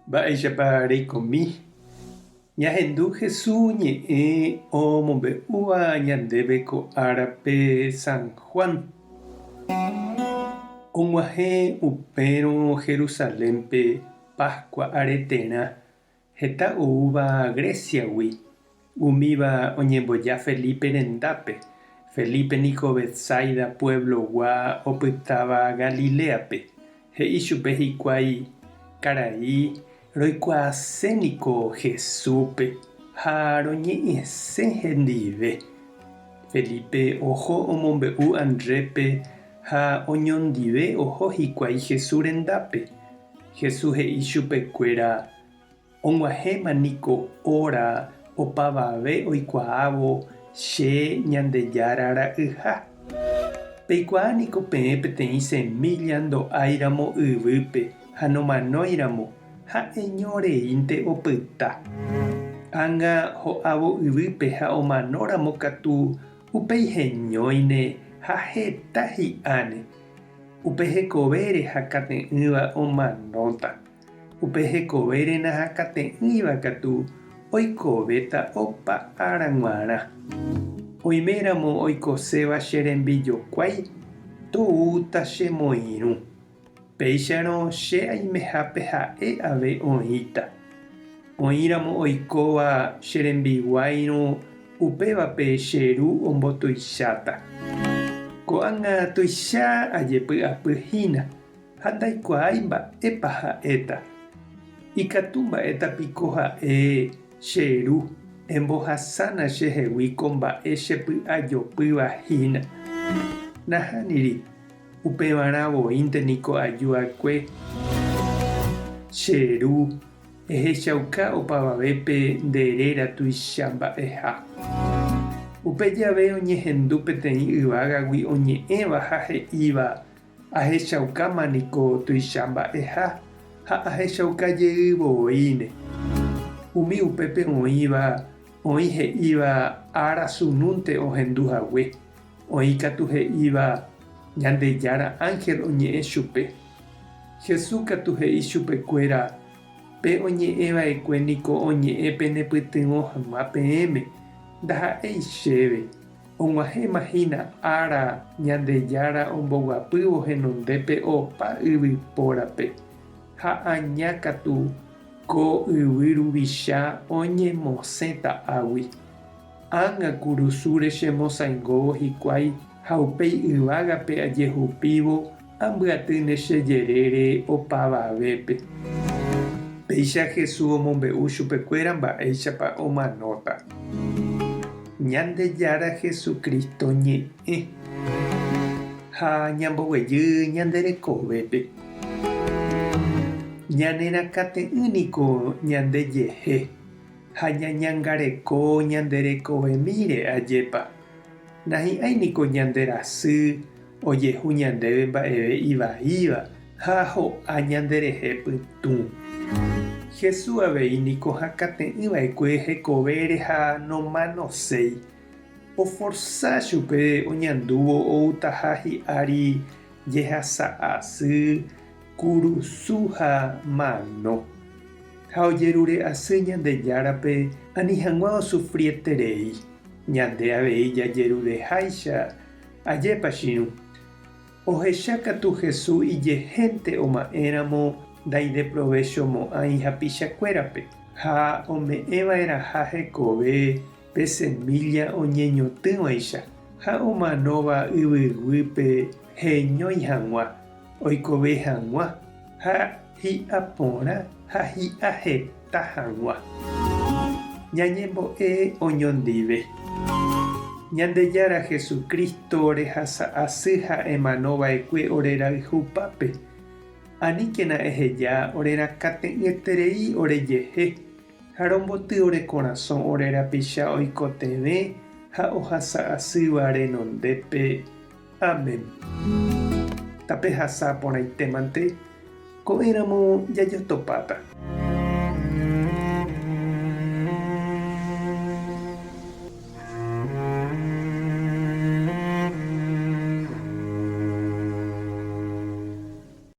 Mba'éichapa reikomi. Ñahendu Jesús ñe'ẽ omombe'úva ñandéve ko árape San Juan. Og̃uahẽ upérõ Jerusalénpe Pascua aretérã heta oúva Gréciagui. Umíva oñemboja Felipe rendápe. Felipe niko Betsaida pueblogua opytáva Galileape. He'i chupe hikuái karai roikuaaséniko Jesúspe ha roñe'ẽse hendive. Felipe oho omombe'u Andrépe ha oñondive oho hikuái Jesús rendápe. Jesús he'i chupekuéra og̃uahẽmaniko óra opavave oikuaávo che Ñandejára ra'yha. Peikuaániko peẽ peteĩ semilla ndo'áiramo yvýpe ha nomanóiramo ha'eñoreínte opyta. Anga ho'ávo yvýpe ha omanóramo katu upeiheñóine ha heta hi'áne. Upe hekovére ha kate'ỹva omanóta. Upe hekovérena ha kate'ỹiva katu oikovéta opa ára g̃uarã. Oiméramo oikoséva che rembijokuái toúta che moirũ. Péicharõ che aimehápe ha'e ave oĩta. Oĩramo oikóva che rembiguairũ upévape che ru ombotuicháta. Ko'ág̃a tuicha ajepy'apyhína ha ndaikuaái mba'épa ha'éta. Ikatu mba'étapiko ha'e che ru embohasána chehegui ko mba'e chepy'ajopyvahína. Nahániri upevarãvoínte niko aju'akue che ru ehechauka opavavépe nderéra tuicha mba'eha. Upe jave oñehendu peteĩ yvágagui oñe'ẽva ha he'íva ahechaukámaniko tuicha mba'eha ha ahechaukajeývoíne. Umi upépe oĩ he'íva ára sunúnte ohenduhague. Oĩ katu he'íva Ñandejára ángel oñe'ẽ chupe. Jesús katu he'i chupekuéra pe oñe'ẽva'ekue niko oñe'ẽ penepytyvõ hag̃ua peẽme. Ndaha'éi chéve. Og̃uahẽmahína ára Ñandejára omboguapývo henondépe opa yvypórape. Ha aña katu ko yvy ruvicha oñemosẽta'águi. Ág̃a kurusúre chemosãingovo hikuái ha upéi yvágape ajehupívo ambyatýne chejerére opavavépe. Péicha Jesús omombe'u chupekuéra mba'éichapa omanóta. Ñandejára Jesucristo ñe'ẽ ha ñamboguejy ñanderekovépe. Ñanerakate'ỹniko ñandejehe ha ñañangareko ñanderekovemíre ajépa. Nahi'ãiniko ñanderasy ojehu ñandéve mba'eve ivaíva ha ho'a ñanderehe pytũ. Jesús avei niko hakate'ỹva'ekue hekovére ha nomanoséi. Oforça chupe oñandúvo outaha hi'ári jehasa asy, kurusũ ha mano. Ha ojerure asy Ñandejárape ani hag̃ua osufrieterei. Ñande avei jajerureháicha ajépa chiru. Ohecha katu Jesús ijehénte oma'éramo ndaide provechomo'ãi hapichakuérape. Ha ome'ẽva'eraha hekove pe semilla oñeñotỹvaicha. Ha omanóva yvyguýpe heñói hag̃ua, oikove hag̃ua, ha hi'a porã ha hi'a heta hag̃ua. Ñañembo'e oñondive. Ñandejára Jesucristo rehasa asy ha emanova'ekue orerayhupápe. Aníkena eheja orerakate'ỹeterei orejehe ha romboty ore korasõ orerapicha oikotevẽ ha ohasa asýva renondépe. Amen. Tape hasa porãitémante ko'ẽramo jajotopáta.